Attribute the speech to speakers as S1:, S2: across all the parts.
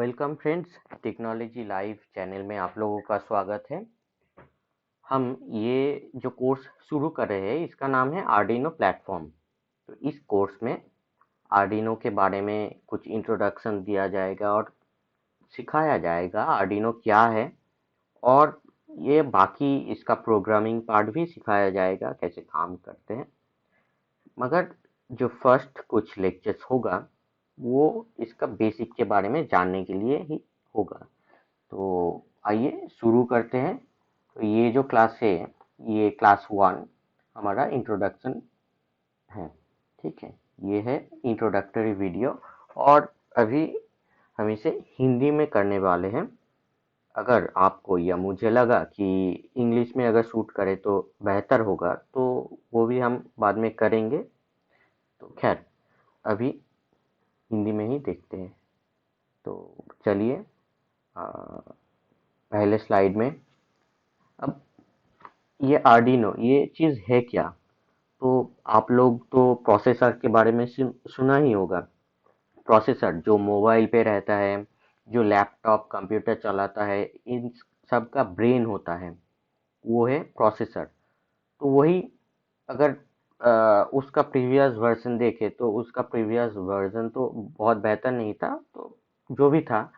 S1: Welcome friends, technology live channel में आप लोगों का स्वागत है। हम ये जो कोर्स शुरू कर रहे हैं इसका नाम है आर्डिनो प्लेटफॉर्म। तो इस कोर्स में आर्डिनो के बारे में कुछ इंट्रोडक्शन दिया जाएगा और सिखाया जाएगा आर्डिनो क्या है, और ये बाकी इसका प्रोग्रामिंग पार्ट भी सिखाया जाएगा कैसे काम करते हैं। मगर जो फर्स्ट कुछ लेक्चर्स होगा वो इसका बेसिक के बारे में जानने के लिए ही होगा। तो आइए शुरू करते हैं। तो ये जो क्लास है ये क्लास 1 हमारा इंट्रोडक्शन है। ठीक है, ये है इंट्रोडक्टरी वीडियो और अभी हम इसे हिंदी में करने वाले हैं। अगर आपको या मुझे लगा कि इंग्लिश में अगर शूट करें तो बेहतर होगा तो वो भी हम बाद में करेंगे। तो खैर अभी हिंदी में ही देखते हैं। तो चलिए पहले स्लाइड में। अब ये आर्डिनो ये चीज़ है क्या? तो आप लोग तो प्रोसेसर के बारे में सुना ही होगा। प्रोसेसर जो मोबाइल पे रहता है, जो लैपटॉप कंप्यूटर चलाता है, इन सब का ब्रेन होता है, वो है प्रोसेसर। तो वही अगर उसका प्रीवियस वर्जन देखे तो उसका प्रीवियस वर्जन तो बहुत बेहतर नहीं था, तो जो भी था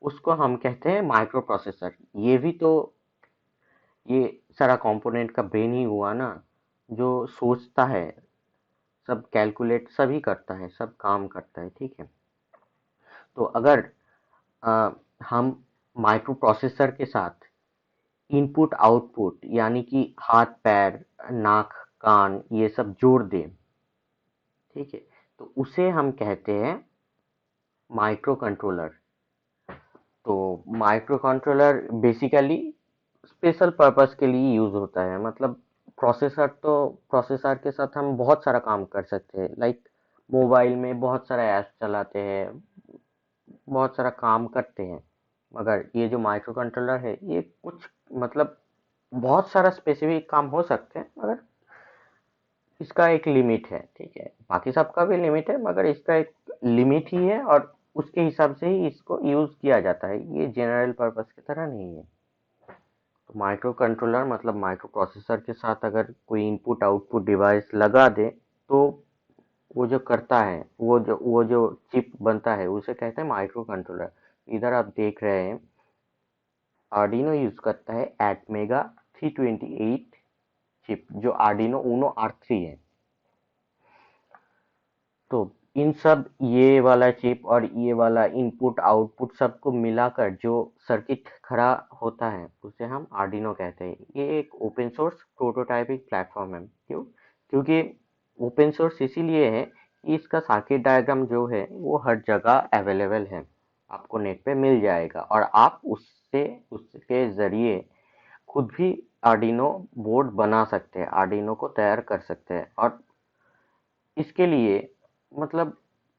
S1: उसको हम कहते हैं माइक्रो प्रोसेसर। ये भी तो ये सारा कंपोनेंट का ब्रेन ही हुआ ना, जो सोचता है, सब कैलकुलेट सभी करता है, सब काम करता है। ठीक है, तो अगर अ, हम माइक्रो प्रोसेसर के साथ इनपुट आउटपुट यानी कि हाथ पैर नाक कान ये सब जोड़ दें, ठीक है, तो उसे हम कहते हैं माइक्रो कंट्रोलर। तो micro controller basically special purpose के लिए यूज होता है। मतलब प्रोसेसर के साथ हम बहुत सारा काम कर सकते हैं। लाइक मोबाइल में बहुत सारा ऐप चलाते हैं, बहुत सारा काम करते हैं। मगर ये जो माइक्रो कंट्रोलर है ये कुछ मतलब बहुत सारा स्पेसिफिक काम हो सकते हैं, मगर इसका एक लिमिट है। ठीक है, बाकी सबका भी लिमिट है मगर इसका एक लिमिट ही है, और उसके हिसाब से ही इसको यूज किया जाता है। ये जनरल पर्पस की तरह नहीं है। तो माइक्रो कंट्रोलर मतलब माइक्रो प्रोसेसर के साथ अगर कोई इनपुट आउटपुट डिवाइस लगा दे तो वो जो करता है, वो जो चिप बनता है उसे कहते हैं माइक्रो कंट्रोलर। इधर आप देख रहे हैं आर्डिनो यूज करता है एटमेगा 328 चिप, जो आर्डिनो ऊनो R3 है। तो इन सब ये वाला चिप और ये वाला इनपुट आउटपुट सबको मिलाकर जो सर्किट खड़ा होता है उसे हम आर्डिनो कहते हैं। ये एक ओपन सोर्स प्रोटोटाइपिंग प्लेटफॉर्म है। क्यों? क्योंकि ओपन सोर्स इसीलिए है कि इसका सर्किट डायग्राम जो है वो हर जगह अवेलेबल है, आपको नेट पे मिल जाएगा, और आप उसके जरिए खुद भी आर्डिनो बोर्ड बना सकते हैं, आर्डिनो को तैयार कर सकते हैं। और इसके लिए मतलब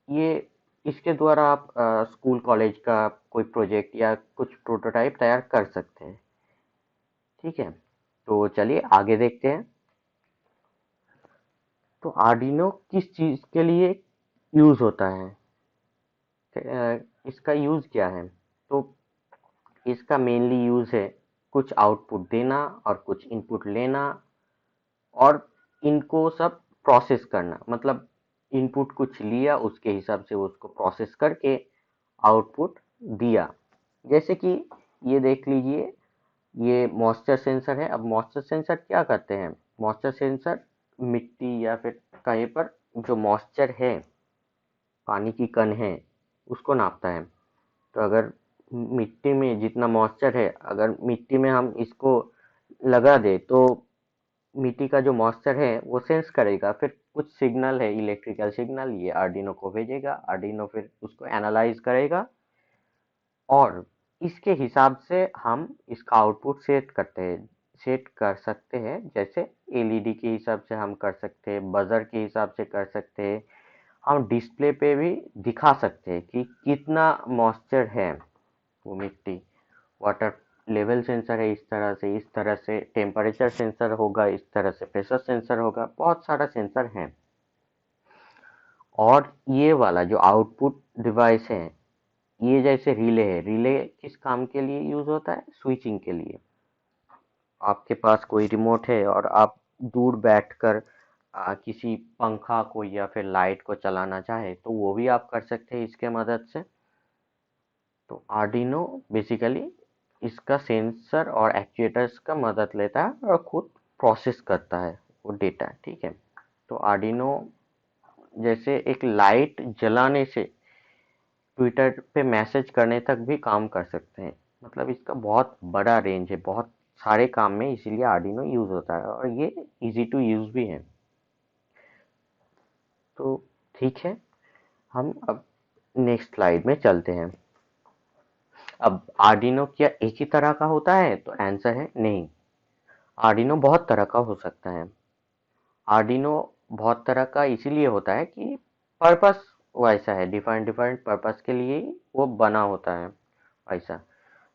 S1: ये इसके द्वारा आप स्कूल कॉलेज का कोई प्रोजेक्ट या कुछ प्रोटोटाइप तैयार कर सकते हैं। ठीक है, तो चलिए आगे देखते हैं। तो आर्डिनो किस चीज़ के लिए यूज़ होता है? इसका यूज़ क्या है? तो इसका मेनली यूज़ है कुछ आउटपुट देना और कुछ इनपुट लेना, और इनको सब प्रोसेस करना। मतलब इनपुट कुछ लिया, उसके हिसाब से उसको प्रोसेस करके आउटपुट दिया। जैसे कि ये देख लीजिए, ये मॉइस्चर सेंसर है। अब मॉइस्चर सेंसर क्या करते हैं? मॉइस्चर सेंसर मिट्टी या फिर कहीं पर जो मॉइस्चर है, पानी की कण है, उसको नापता है। तो अगर मिट्टी में जितना मॉइस्चर है, अगर मिट्टी में हम इसको लगा दे तो मिट्टी का जो मॉइस्चर है वो सेंस करेगा, फिर कुछ सिग्नल है, इलेक्ट्रिकल सिग्नल, ये आर्डिनो को भेजेगा। आर्डिनो फिर उसको एनालाइज करेगा और इसके हिसाब से हम इसका आउटपुट सेट कर सकते हैं। जैसे एलईडी के हिसाब से हम कर सकते हैं, बजर के हिसाब से कर सकते हैं, हम डिस्प्ले पे भी दिखा सकते हैं कि कितना मॉइस्चर है वो मिट्टी। वाटर लेवल सेंसर है, इस तरह से टेम्परेचर सेंसर होगा, इस तरह से प्रेशर सेंसर होगा, बहुत सारा सेंसर है। और ये वाला जो आउटपुट डिवाइस है ये जैसे रिले है, रिले किस काम के लिए यूज होता है? स्विचिंग के लिए। आपके पास कोई रिमोट है और आप दूर बैठकर किसी पंखा को या फिर लाइट को चलाना चाहे तो वो भी आप कर सकते हैं इसके मदद से। तो आर्डिनो बेसिकली इसका सेंसर और एक्चुएटर्स का मदद लेता है और खुद प्रोसेस करता है वो डेटा, ठीक है। तो आर्डिनो जैसे एक लाइट जलाने से ट्विटर पे मैसेज करने तक भी काम कर सकते हैं। मतलब इसका बहुत बड़ा रेंज है, बहुत सारे काम में इसीलिए आर्डिनो यूज होता है और ये इजी टू यूज भी है। तो ठीक है, हम अब नेक्स्ट स्लाइड में चलते हैं। अब आर्डिनो क्या एक ही तरह का होता है? तो आंसर है नहीं। आर्डिनो बहुत तरह का हो सकता है। आर्डिनो बहुत तरह का इसीलिए होता है कि पर्पस वैसा है, डिफरेंट डिफरेंट पर्पस के लिए ही वो बना होता है वैसा।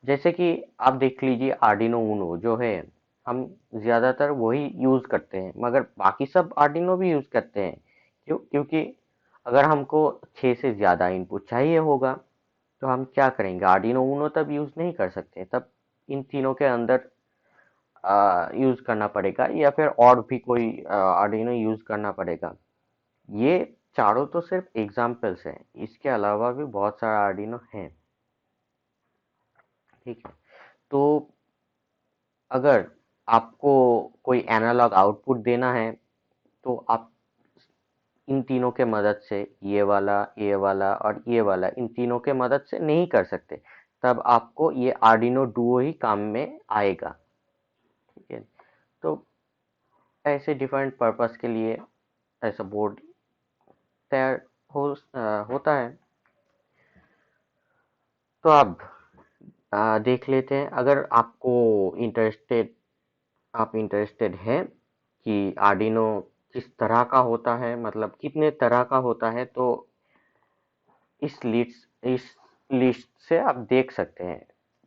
S1: जैसे कि आप देख लीजिए आर्डिनो उनो जो है, हम ज़्यादातर वही यूज़ करते हैं, मगर बाकी सब आर्डिनो भी यूज़ करते हैं। क्यों? क्योंकि अगर हमको 6 से ज़्यादा इनपुट चाहिए होगा तो हम क्या करेंगे? आर्डिनो उनो तब यूज़ नहीं कर सकते, तब इन तीनों के अंदर यूज़ करना पड़ेगा या फिर और भी कोई आर्डिनो यूज़ करना पड़ेगा। ये चारों तो सिर्फ एग्जाम्पल्स हैं, इसके अलावा भी बहुत सारा आर्डिनो हैं, ठीक है। तो अगर आपको कोई एनालॉग आउटपुट देना है तो आप इन तीनों के मदद से ये वाला और ये वाला इन तीनों के मदद से नहीं कर सकते, तब आपको ये आर्डिनो डुओ ही काम में आएगा, ठीक है। तो ऐसे डिफरेंट पर्पस के लिए ऐसा बोर्ड तैयार होता है। तो अब देख लेते हैं, अगर आपको इंटरेस्टेड आप इंटरेस्टेड हैं कि आर्डिनो किस तरह का होता है, मतलब कितने तरह का होता है, तो इस लिस्ट से आप देख सकते हैं।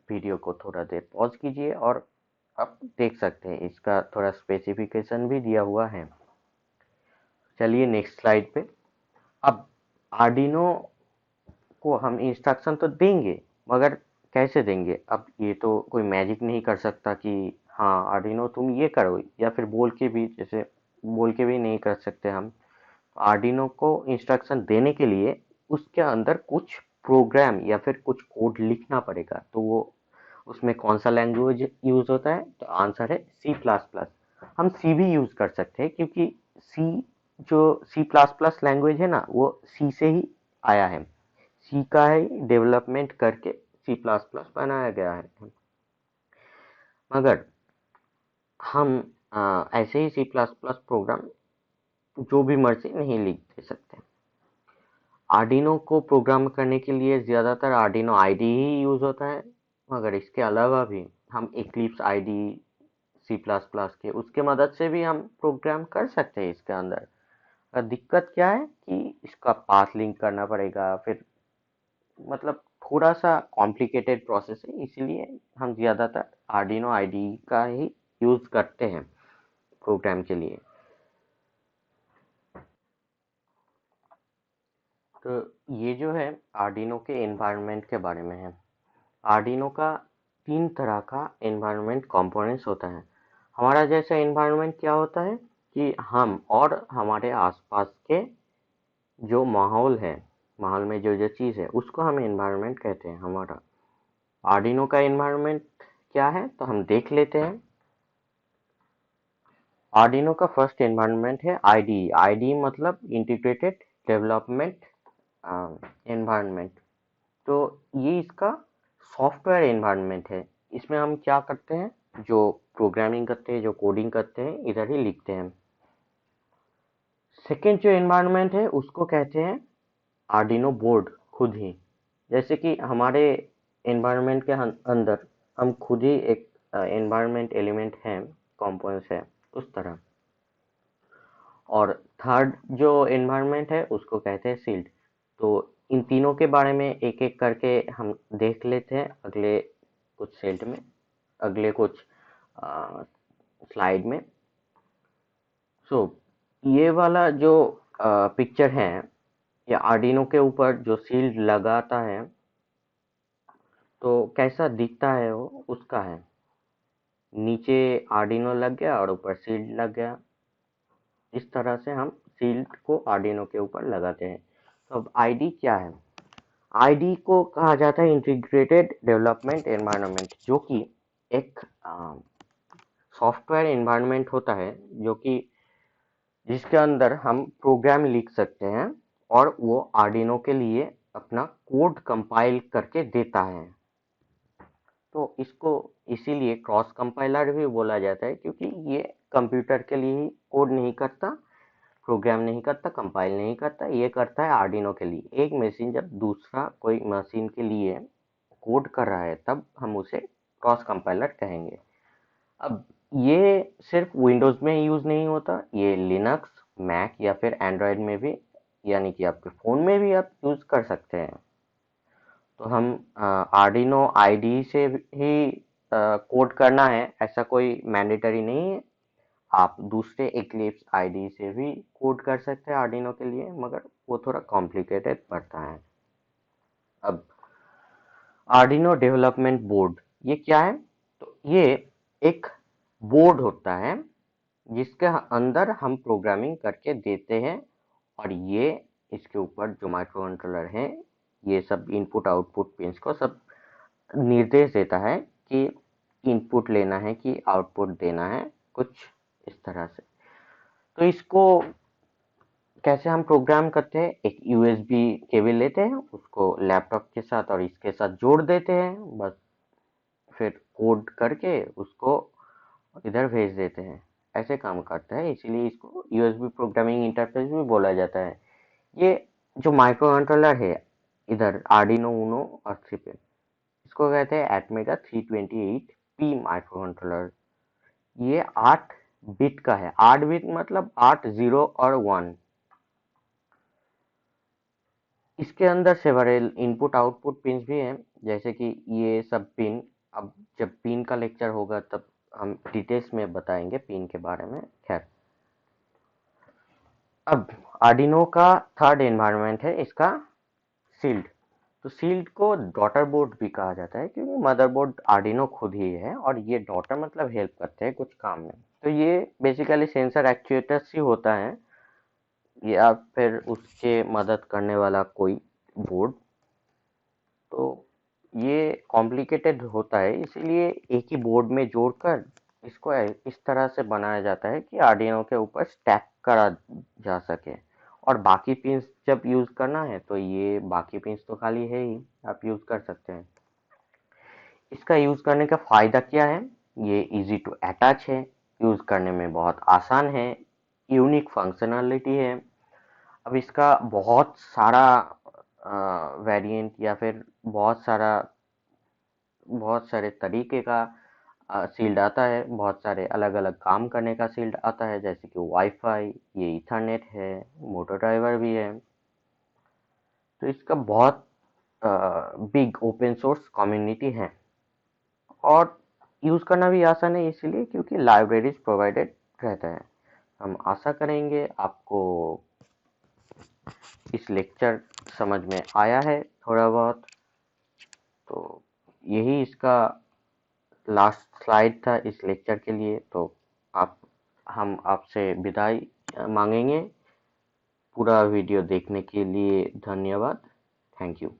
S1: वीडियो को थोड़ा देर पॉज कीजिए और आप देख सकते हैं, इसका थोड़ा स्पेसिफिकेशन भी दिया हुआ है। चलिए नेक्स्ट स्लाइड पे। अब आर्डिनो को हम इंस्ट्रक्शन तो देंगे, मगर कैसे देंगे? अब ये तो कोई मैजिक नहीं कर सकता कि हाँ आर्डिनो तुम ये करो, या फिर बोल के भी, जैसे बोल के भी नहीं कर सकते हम। आर्डिनो को इंस्ट्रक्शन देने के लिए उसके अंदर कुछ प्रोग्राम या फिर कुछ कोड लिखना पड़ेगा। तो वो उसमें कौन सा लैंग्वेज यूज होता है? तो आंसर है सी प्लस प्लस। हम सी भी यूज कर सकते हैं क्योंकि सी जो सी प्लस प्लस लैंग्वेज है ना, वो सी से ही आया है। सी का ही डेवलपमेंट करके सी प्लस प्लस बनाया गया है। मगर हम ऐसे ही सी प्लस प्लस प्रोग्राम जो भी मर्जी नहीं लिख दे सकते। आर्डिनो को प्रोग्राम करने के लिए ज़्यादातर आर्डिनो आईडी ही यूज़ होता है, मगर इसके अलावा भी हम Eclipse ID C plus plus के उसके मदद से भी हम प्रोग्राम कर सकते हैं इसके अंदर। दिक्कत क्या है कि इसका पाथ लिंक करना पड़ेगा, फिर मतलब थोड़ा सा कॉम्प्लिकेटेड प्रोसेस है, इसीलिए हम ज़्यादातर आर्डिनो आईडी का ही यूज़ करते हैं प्रोग्राम के लिए। तो ये जो है आर्डिनो के एनवायरनमेंट के बारे में है। आर्डिनो का 3 तरह का एनवायरनमेंट कंपोनेंट्स होता है। हमारा जैसा एनवायरनमेंट क्या होता है कि हम और हमारे आसपास के जो माहौल है, माहौल में जो जो चीज़ है उसको हम एनवायरनमेंट कहते हैं हमारा। आर्डिनो का एनवायरनमेंट क्या है तो हम देख लेते हैं। आर्डिनो का फर्स्ट एनवायरनमेंट है आईडी। आईडी मतलब इंटीग्रेटेड डेवलपमेंट एनवायरनमेंट। तो ये इसका सॉफ्टवेयर एनवायरनमेंट है। इसमें हम क्या करते हैं? जो प्रोग्रामिंग करते हैं, जो कोडिंग करते हैं, इधर ही लिखते हैं। सेकेंड जो एनवायरनमेंट है उसको कहते हैं आर्डिनो बोर्ड खुद ही। जैसे कि हमारे एनवायरनमेंट के अंदर हम खुद ही एक एनवायरनमेंट एलिमेंट हैं, कंपोनेंट्स है उस तरह। और थर्ड जो एनवायरनमेंट है उसको कहते हैं सील्ड। तो इन तीनों के बारे में एक एक करके हम देख लेते हैं अगले कुछ सेल्ट में, अगले कुछ स्लाइड में। सो ये वाला जो पिक्चर है, या आर्डिनो के ऊपर जो सील्ड लगाता है, तो कैसा दिखता है वो उसका है। नीचे आर्डिनो लग गया और ऊपर शील्ड लग गया। इस तरह से हम शील्ड को आर्डिनो के ऊपर लगाते हैं। तो अब आईडी क्या है? आईडी को कहा जाता है इंटीग्रेटेड डेवलपमेंट एनवायरनमेंट, जो कि एक सॉफ्टवेयर एनवायरनमेंट होता है जो कि जिसके अंदर हम प्रोग्राम लिख सकते हैं और वो आर्डिनो के लिए अपना कोड कंपाइल करके देता है। तो इसको इसीलिए क्रॉस कंपाइलर भी बोला जाता है, क्योंकि ये कंप्यूटर के लिए ही कोड नहीं करता, प्रोग्राम नहीं करता, कंपाइल नहीं करता, ये करता है आर्डिनो के लिए। एक मशीन जब दूसरा कोई मशीन के लिए कोड कर रहा है तब हम उसे क्रॉस कंपाइलर कहेंगे। अब ये सिर्फ विंडोज में ही यूज नहीं होता, ये लिनक्स, मैक या फिर एंड्रॉयड में भी, यानी कि आपके फोन में भी आप यूज कर सकते हैं। तो हम आर्डिनो आईडी से ही कोड करना है ऐसा कोई मैंडेटरी नहीं है। आप दूसरे इक्लिप्स आईडी से भी कोड कर सकते हैं आर्डिनो के लिए, मगर वो थोड़ा कॉम्प्लिकेटेड पड़ता है। अब आर्डिनो डेवलपमेंट बोर्ड ये क्या है? तो ये एक बोर्ड होता है जिसके अंदर हम प्रोग्रामिंग करके देते हैं, और ये इसके ऊपर जो माइक्रो कंट्रोलर है ये सब इनपुट आउटपुट पिंस को सब निर्देश देता है कि इनपुट लेना है कि आउटपुट देना है, कुछ इस तरह से। तो इसको कैसे हम प्रोग्राम करते हैं? एक यूएसबी केबल लेते हैं, उसको लैपटॉप के साथ और इसके साथ जोड़ देते हैं, बस फिर कोड करके उसको इधर भेज देते हैं। ऐसे काम करता है, इसीलिए इसको यूएसबी प्रोग्रामिंग इंटरफेस भी बोला जाता है। ये जो माइक्रो कंट्रोलर है इधर आर्डिनो ऊनो और 3 पिन, इसको कहते हैं एटमेगा 328P माइक्रो कंट्रोलर। ये 8 बिट का है। 8 बिट मतलब 8 0 और 1। इसके अंदर सेवरल इनपुट आउटपुट पिंस भी हैं, जैसे कि ये सब पिन। अब जब पिन का लेक्चर होगा तब हम डिटेल्स में बताएंगे पिन के बारे में। खैर, अब आर्डिनो का थर्ड एनवायरनमेंट है इसका शील्ड। तो शील्ड को डॉटर बोर्ड भी कहा जाता है, क्योंकि मदरबोर्ड आर्डिनो खुद ही है और ये डॉटर मतलब हेल्प करते हैं कुछ काम में। तो ये बेसिकली सेंसर एक्चुएटर्स ही होता है या फिर उसके मदद करने वाला कोई बोर्ड। तो ये कॉम्प्लिकेटेड होता है, इसीलिए एक ही बोर्ड में जोड़कर इसको इस तरह से बनाया जाता है कि आर्डिनो के ऊपर स्टैक करा जा सके। और बाकी पिंस जब यूज करना है तो ये बाकी पिंस तो खाली है ही, आप यूज कर सकते हैं। इसका यूज करने का फायदा क्या है? ये इजी टू अटैच है, यूज करने में बहुत आसान है, यूनिक फंक्शनलिटी है। अब इसका बहुत सारा वेरिएंट या फिर बहुत सारे तरीके का शील्ड आता है, बहुत सारे अलग अलग काम करने का शील्ड आता है, जैसे कि वाईफाई, ये ईथरनेट है, मोटर ड्राइवर भी है। तो इसका बहुत बिग ओपन सोर्स कम्युनिटी है और यूज करना भी आसान है, इसीलिए क्योंकि लाइब्रेरीज प्रोवाइडेड रहता है। हम आशा करेंगे आपको इस लेक्चर समझ में आया है थोड़ा बहुत। तो यही इसका लास्ट स्लाइड था इस लेक्चर के लिए। तो आप हम आपसे विदाई मांगेंगे। पूरा वीडियो देखने के लिए धन्यवाद। Thank you.